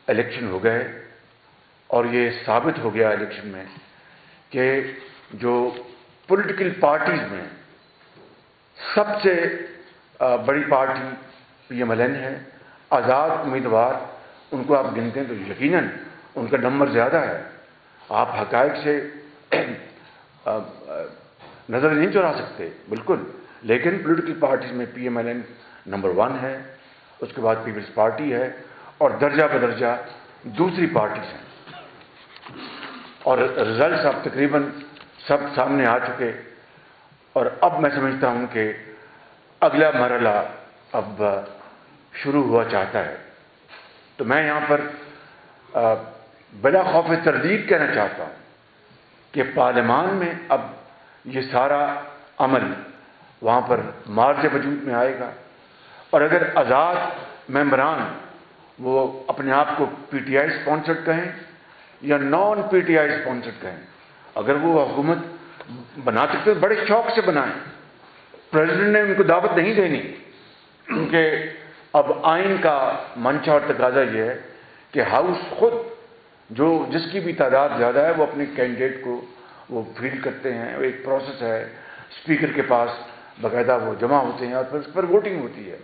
Election ہو گئے اور یہ ثابت ہو گیا الیکشن میں کہ جو پولیٹیکل پارٹیز میں سب سے بڑی پارٹی PMLN ہے. آزاد امیدوار ان کو آپ گنتے ہیں تو یقیناً ان کا نمبر زیادہ ہے. آپ حقائق سے نظر نہیں چرا سکتے بالکل، لیکن پولیٹیکل پارٹیز میں PMLN نمبر 1 ہے، اس کے بعد پیپلز پارٹی ہے اور درجہ بدرجہ دوسری پارٹیز ہیں. اور رزلٹس اب تقریباً سب سامنے آ چکے اور اب میں سمجھتا ہوں کہ اگلا مرحلہ اب شروع ہوا چاہتا ہے. تو میں یہاں پر بلا خوف تردید کہنا چاہتا ہوں کہ پارلیمان میں اب یہ سارا عمل وہاں پر مارج وجود میں آئے گا، اور اگر آزاد ممبران وہ اپنے آپ کو PTI اسپانسرڈ کہیں یا نان PTI اسپانسرڈ کہیں، اگر وہ حکومت بنا سکتے تو بڑے شوق سے بنائیں. پریزیڈنٹ نے ان کو دعوت نہیں دینی، کیونکہ اب آئین کا منشا اور تقاضا یہ ہے کہ ہاؤس خود جس کی بھی تعداد زیادہ ہے وہ اپنے کینڈیڈیٹ کو وہ فیل کرتے ہیں. ایک پروسیس ہے، اسپیکر کے پاس باقاعدہ وہ جمع ہوتے ہیں اور پھر اس پر ووٹنگ ہوتی ہے.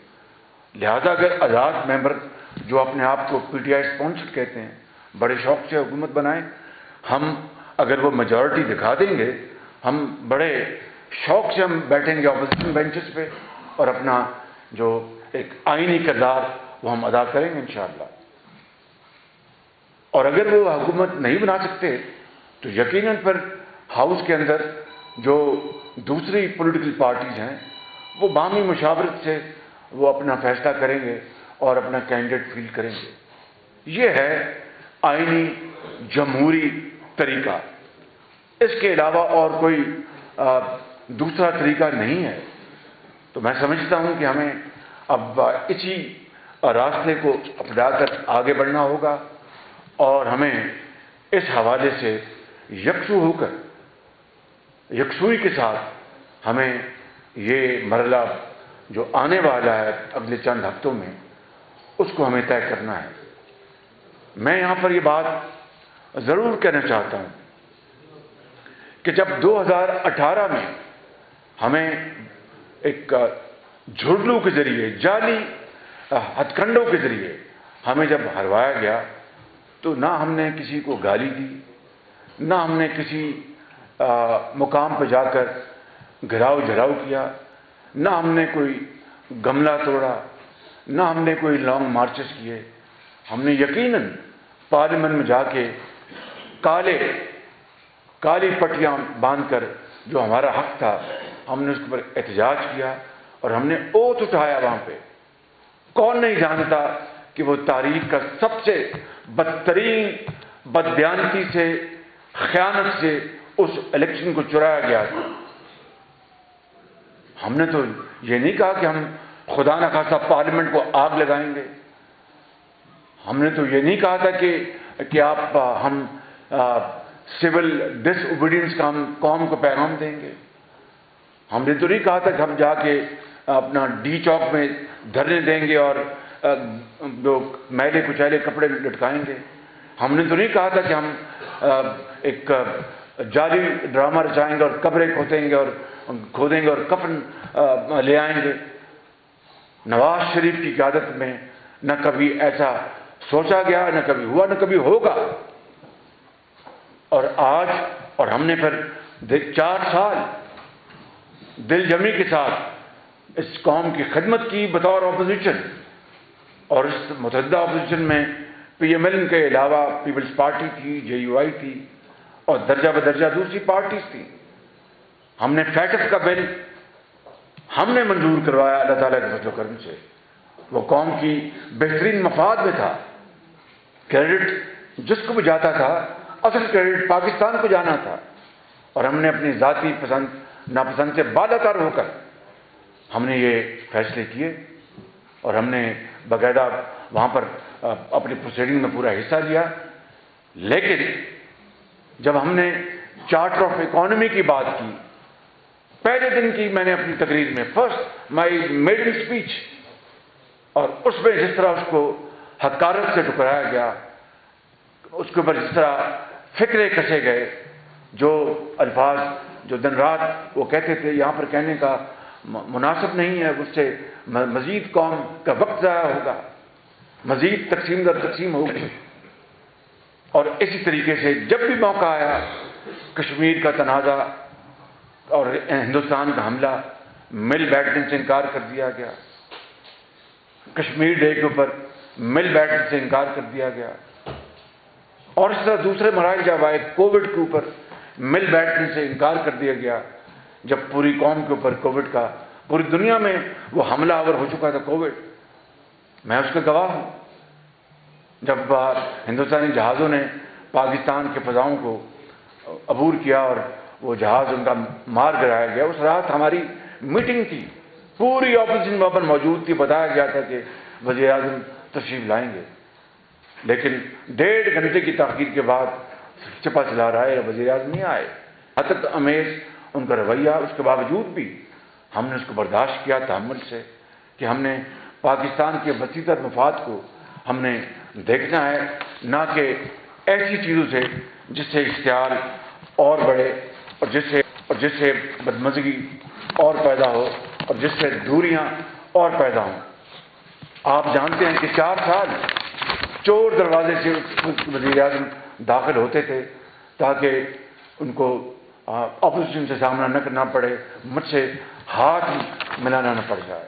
لہذا اگر آزاد ممبر جو اپنے آپ کو PTI اسپانسرڈ کہتے ہیں بڑے شوق سے حکومت بنائیں، ہم اگر وہ میجورٹی دکھا دیں گے ہم بڑے شوق سے ہم بیٹھیں گے اپوزیشن بینچز پہ اور اپنا جو ایک آئینی کردار وہ ہم ادا کریں گے انشاءاللہ. اور اگر وہ حکومت نہیں بنا سکتے تو یقیناً پھر ہاؤس کے اندر جو دوسری پولیٹیکل پارٹیز ہیں وہ باہمی مشاورت سے وہ اپنا فیصلہ کریں گے اور اپنا کینڈیڈیٹ فیل کریں گے. یہ ہے آئینی جمہوری طریقہ، اس کے علاوہ اور کوئی دوسرا طریقہ نہیں ہے. تو میں سمجھتا ہوں کہ ہمیں اب اسی راستے کو اپنا کر آگے بڑھنا ہوگا اور ہمیں اس حوالے سے یکسو ہو کر یکسوئی کے ساتھ ہمیں یہ مرحلہ جو آنے والا ہے اگلے چند ہفتوں میں اس کو ہمیں طے کرنا ہے. میں یہاں پر یہ بات ضرور کہنا چاہتا ہوں کہ جب 2018 میں ہمیں ایک جھرلو کے ذریعے جعلی ہتھ کنڈوں کے ذریعے ہمیں جب ہروایا گیا تو نہ ہم نے کسی کو گالی دی، نہ ہم نے کسی مقام پہ جا کر گھراؤ جھراؤ کیا، نہ ہم نے کوئی گملہ توڑا، نہ ہم نے کوئی لانگ مارچز کیے. ہم نے یقیناً پارلیمنٹ میں جا کے کالی پٹیاں باندھ کر جو ہمارا حق تھا ہم نے اس پر احتجاج کیا اور ہم نے اوتھ اٹھایا وہاں پہ. کون نہیں جانتا کہ وہ تاریخ کا سب سے بدترین بددیانتی سے خیانت سے اس الیکشن کو چرایا گیا تھا. ہم نے تو یہ نہیں کہا کہ ہم خدا نخواستہ پارلیمنٹ کو آگ لگائیں گے. ہم نے تو یہ نہیں کہا تھا کہ ہم سول ڈس اوبیڈینس کا ہم قوم کو پیغام دیں گے. ہم نے تو نہیں کہا تھا کہ ہم جا کے اپنا ڈی چوک میں دھرنے دیں گے اور جو میلے کچیلے کپڑے لٹکائیں گے. ہم نے تو نہیں کہا تھا کہ ہم ایک جعلی ڈرامہ رچائیں گے اور قبریں کھودیں گے اور کفن لے آئیں گے. نواز شریف کی قیادت میں نہ کبھی ایسا سوچا گیا، نہ کبھی ہوا، نہ کبھی ہوگا. اور آج ہم نے پھر 4 سال دل جمی کے ساتھ اس قوم کی خدمت کی بطور اپوزیشن، اور اس متحدہ اپوزیشن میں PMLN کے علاوہ پیپلز پارٹی تھی، JUI تھی اور درجہ بدرجہ دوسری پارٹیز تھی. ہم نے فیکٹ کا بل ہم نے منظور کروایا اللہ تعالیٰ کے فضل و کرم سے. وہ قوم کی بہترین مفاد میں تھا. کریڈٹ جس کو بھی جاتا تھا اصل کریڈٹ پاکستان کو جانا تھا، اور ہم نے اپنی ذاتی پسند ناپسند سے بالاتر ہو کر ہم نے یہ فیصلے کیے اور ہم نے باقاعدہ وہاں پر اپنی پروسیڈنگ میں پورا حصہ لیا. لیکن جب ہم نے چارٹر آف اکانومی کی بات کی، پہلے دن کی میں نے اپنی تقریر میں فرسٹ مائی میڈن اسپیچ، اور اس میں جس طرح اس کو حقارت سے ٹکرایا گیا اس کے اوپر جس طرح فکرے کسے گئے، جو الفاظ جو دن رات وہ کہتے تھے یہاں پر کہنے کا مناسب نہیں ہے، اس سے مزید قوم کا وقت ضائع ہوگا، مزید تقسیم در تقسیم ہوگی۔ اور اسی طریقے سے جب بھی موقع آیا کشمیر کا تنازع اور ہندوستان کا حملہ، مل بیٹھنے سے انکار کر دیا گیا، کشمیر ڈے کے اوپر مل بیٹھنے سے انکار کر دیا گیا، اور اس طرح دوسرے مراحل جب آئے کووڈ کے اوپر مل بیٹھنے سے انکار کر دیا گیا، جب پوری قوم کے اوپر کووڈ کا پوری دنیا میں وہ حملہ آور ہو چکا تھا کووڈ، میں اس کا گواہ ہوں۔ جب ہندوستانی جہازوں نے پاکستان کے فضاؤں کو عبور کیا اور وہ جہاز ان کا مار گرایا گیا، اس رات ہماری میٹنگ تھی، پوری اپوزیشن وہاں پر موجود تھی، بتایا گیا تھا کہ وزیر اعظم تشریف لائیں گے، لیکن 1.5 گھنٹے کی تاخیر کے بعد چپا چلا رہا ہے وزیر اعظم نہیں آئے۔ حسد امیز ان کا رویہ، اس کے باوجود بھی ہم نے اس کو برداشت کیا تحمل سے، کہ ہم نے پاکستان کے وسیع تر مفاد کو ہم نے دیکھنا ہے، نہ کہ ایسی چیزوں سے جس سے اشتعال اور بڑھے اور جس سے بدمزگی اور پیدا ہو اور جس سے دوریاں اور پیدا ہوں۔ آپ جانتے ہیں کہ 4 سال چور دروازے سے وزیر اعظم داخل ہوتے تھے تاکہ ان کو اپوزیشن سے سامنا نہ کرنا پڑے، مجھ سے ہاتھ ملانا نہ پڑ جائے۔